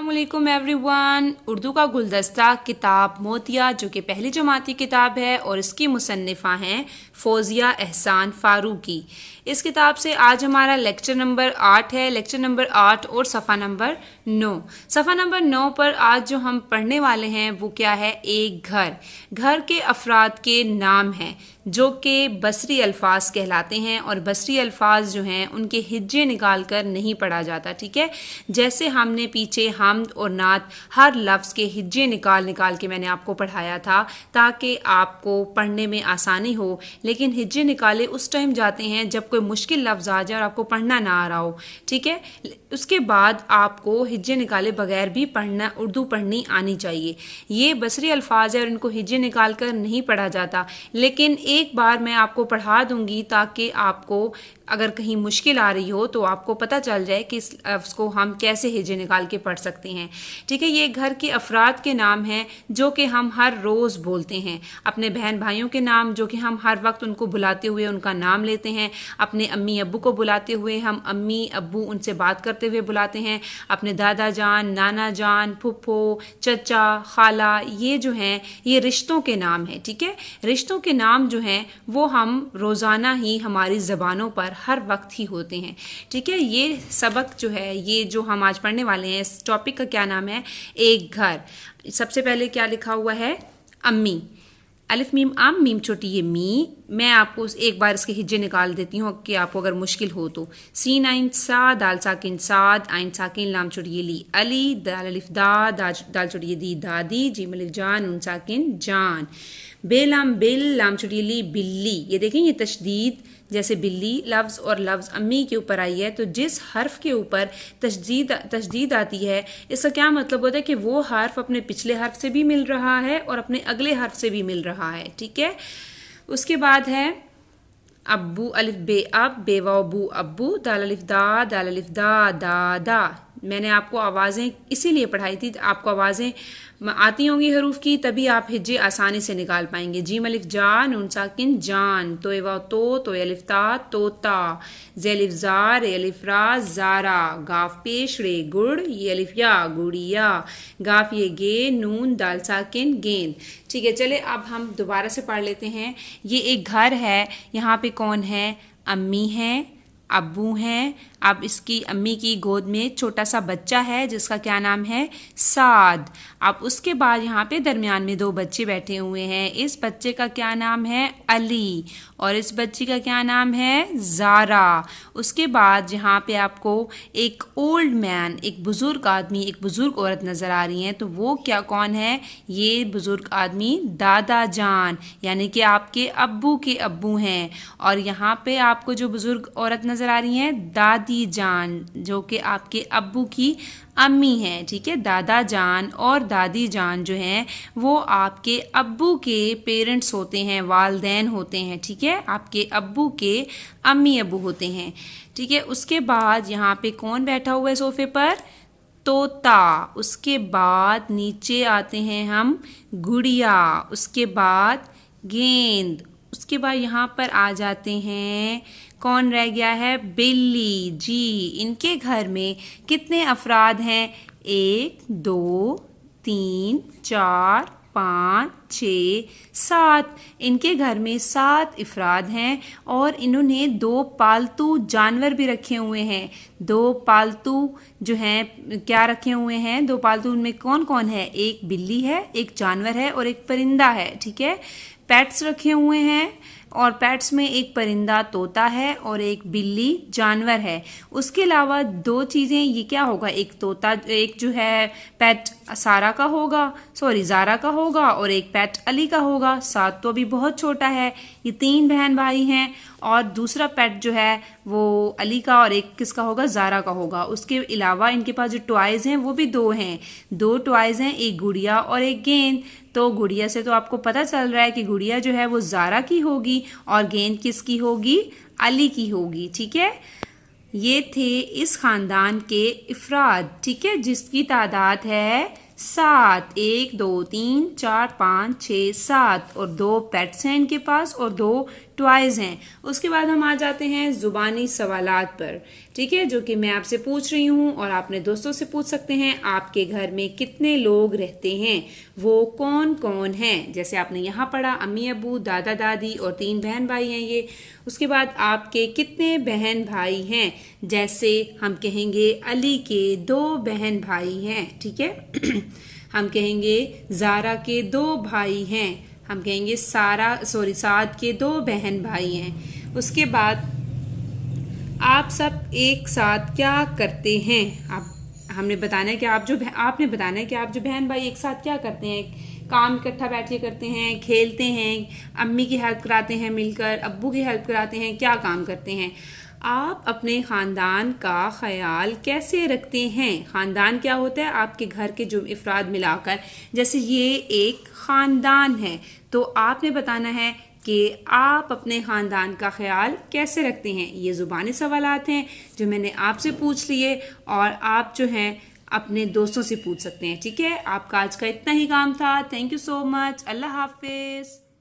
अस्सलामुअलैकुम एवरीवन। उर्दू का गुलदस्ता किताब मोतिया जो कि पहली जमाती किताब है और इसकी मुसन्निफ़ा हैं फ़ौज़िया एहसान फ़ारूकी। इस किताब से आज हमारा लेक्चर नंबर 8 है। लेक्चर नंबर 8 और सफ़ा नंबर 9। सफ़ा नंबर 9 पर आज जो हम पढ़ने वाले हैं वो क्या है, एक घर। घर के अफराद के नाम हैं जो कि बसरी अल्फाज कहलाते हैं और बसरी अल्फाज जो हैं उनके हिज्जे निकाल कर नहीं पढ़ा जाता। ठीक है, जैसे हमने पीछे हमद और नात हर लफ्ज़ के हिज्जे निकाल निकाल के मैंने आपको पढ़ाया था ताकि आपको पढ़ने में आसानी हो। लेकिन हिज्जे निकाले उस टाइम जाते हैं जब कोई मुश्किल लफ्ज़ आ जाए और आपको पढ़ना ना आ रहा हो। ठीक है, उसके बाद आपको हिज्जे निकाले बगैर भी पढ़ना, उर्दू पढ़नी आनी चाहिए। ये बसरी अल्फाज है और इनको हिज्जे निकाल कर नहीं पढ़ा जाता, लेकिन एक बार मैं आपको पढ़ा दूंगी ताकि आपको अगर कहीं मुश्किल आ रही हो तो आपको पता चल जाए कि इस लफ्ज़ को हम कैसे हिज्जे निकाल के पढ़ सकते हैं। ठीक है, ये घर के अफराद के नाम हैं जो कि हम हर रोज़ बोलते हैं। अपने बहन भाइयों के नाम जो कि हम हर वक्त उनको बुलाते हुए उनका नाम लेते हैं। अपने अम्मी अब्बू को बुलाते हुए हम अम्मी अब्बू उनसे बात करते हुए बुलाते हैं। अपने दादा जान, नाना जान, फुफ्फो, चचा, खाला, ये जो हैं ये रिश्तों के नाम हैं। ठीक है, रिश्तों के नाम जो हैं वो हम रोज़ाना ही हमारी ज़बानों पर हर वक्त ही होते हैं। ठीक है, ये सबक जो है, ये जो हम आज पढ़ने वाले हैं, इस टॉपिक का क्या नाम है, एक घर। सबसे पहले क्या लिखा हुआ है, अम्मी। अलिफ मीम आम, मीम छोटी ये मी। मैं आपको एक बार इसके हिज्जे निकाल देती हूँ कि आपको अगर मुश्किल हो तो। सीन आइन सा, दाल साकिन साद, आइन साकिन लाम छोटी ये ली अली, दाल अलिफ दा, दाल छोटी ये दी दादी, जीम अलिफ जान, उन साकिन जान। बेलाम बिल, लाम छोटी ली बिल्ली। ये देखें ये तशदीद जैसे बिल्ली लफ्ज़ और लफ्ज़ अम्मी के ऊपर आई है तो जिस हर्फ के ऊपर तशदीद आती है इसका क्या मतलब होता है कि वो हर्फ अपने पिछले हर्फ से भी मिल रहा है और अपने अगले हर्फ से भी मिल रहा है। ठीक है, उसके बाद है अब्बू, अलिफ बे अब, बेवाओ बू अब्बू, दाल अलिफ दा दादा। मैंने आपको आवाज़ें इसीलिए पढ़ाई थी, आपको आवाज़ें आती होंगी हरूफ की, तभी आप हिज्जे आसानी से निकाल पाएंगे। जीम अलिफ जान, नून साकिन जान, तो एवा तो अलिफ ता तोता, जे अलिफ जार, ए अलिफ रा जारा, गाफ पेश रे गुड़, ये अलिफ या गुड़िया, गाफ ये गे, नून दाल साकिन गेंद। ठीक है, चले अब हम दोबारा से पढ़ लेते हैं। ये एक घर है, यहाँ पे कौन है, अम्मी हैं, अब्बू हैं। अब इसकी अम्मी की गोद में एक छोटा सा बच्चा है जिसका क्या नाम है, साद। अब उसके बाद यहाँ पे दरमियान में दो बच्चे बैठे हुए हैं। इस बच्चे का क्या नाम है, अली, और इस बच्ची का क्या नाम है, ज़ारा। उसके बाद यहाँ पे आपको एक ओल्ड मैन, एक बुज़ुर्ग आदमी, एक बुज़ुर्ग औरत नज़र आ रही हैं। तो वो क्या कौन है, ये बुज़ुर्ग आदमी दादा जान यानी कि आपके अब्बू के अब्बू हैं। और यहाँ पे आपको जो बुज़ुर्ग औरत नज़र आ रही हैं, दादी जान, जो कि आपके अब्बू की अम्मी हैं। ठीक है, दादा जान और दादी जान जो हैं वो आपके अब्बू के पेरेंट्स होते हैं, वालदैन होते हैं। ठीक है, आपके अब्बू के अम्मी अब्बू होते हैं। ठीक है, उसके बाद यहाँ पे कौन बैठा हुआ है सोफे पर, तोता। उसके बाद नीचे आते हैं हम, गुड़िया। उसके बाद गेंद। उसके बाद यहाँ पर आ जाते हैं, कौन रह गया है, बिल्ली। जी, इनके घर में कितने अफराद हैं, 1 2 3 4 5 6 7। इनके घर में 7 अफराद हैं और इन्होंने 2 पालतू जानवर भी रखे हुए हैं। 2 पालतू जो हैं क्या रखे हुए हैं, 2 पालतू, उनमें कौन कौन है, एक बिल्ली है, एक जानवर है और एक परिंदा है। ठीक है, पेट्स रखे हुए हैं और पेट्स में एक परिंदा तोता है और एक बिल्ली जानवर है। उसके अलावा 2 चीज़ें, ये क्या होगा, एक तोता, एक जो है पेट सारा का होगा, सॉरी ज़ारा का होगा, और एक पेट अली का होगा। साद तो अभी बहुत छोटा है। ये 3 बहन भाई हैं और दूसरा पेट जो है वो अली का और एक किसका होगा, ज़ारा का होगा। उसके अलावा इनके पास जो टॉयज़ हैं वो भी 2 हैं। 2 टॉयज़ हैं, एक गुड़िया और एक गेंद। तो गुड़िया से तो आपको पता चल रहा है कि गुड़िया जो है वो ज़ारा की होगी और गेंद किसकी होगी, अली की होगी। ठीक है, ये थे इस ख़ानदान के अफराद। ठीक है, जिसकी तादाद है 7, 1 2 3 4 5 6 7, और 2 पेट्स हैं इनके पास और 2 ट्वाइस हैं। उसके बाद हम आ जाते हैं ज़ुबानी सवालात पर, ठीक है, जो कि मैं आपसे पूछ रही हूँ और आपने दोस्तों से पूछ सकते हैं। आपके घर में कितने लोग रहते हैं, वो कौन कौन हैं। जैसे आपने यहाँ पढ़ा अम्मी अबू, दादा दादी और 3 बहन भाई हैं ये। उसके बाद आपके कितने बहन भाई हैं, जैसे हम कहेंगे अली के 2 बहन भाई हैं, ठीक है। हम कहेंगे ज़ारा के 2 भाई हैं। हम कहेंगे साद के 2 बहन भाई हैं। उसके बाद आप सब एक साथ क्या करते हैं। आपने बताना है कि आप जो बहन भाई एक साथ क्या करते हैं। काम इकट्ठा बैठ के करते हैं, खेलते हैं, अम्मी की हेल्प कराते हैं मिलकर, अब्बू की हेल्प कराते हैं, क्या काम करते हैं। आप अपने ख़ानदान का ख्याल कैसे रखते हैं। ख़ानदान क्या होता है, आपके घर के जो अफराद मिलाकर, जैसे ये एक ख़ानदान है, तो आपने बताना है कि आप अपने ख़ानदान का ख्याल कैसे रखते हैं। ये ज़ुबानी सवालात हैं जो मैंने आपसे पूछ लिए और आप जो हैं अपने दोस्तों से पूछ सकते हैं, ठीक है। आपका आज का इतना ही काम था। Thank you so much. अल्लाह हाफिज़।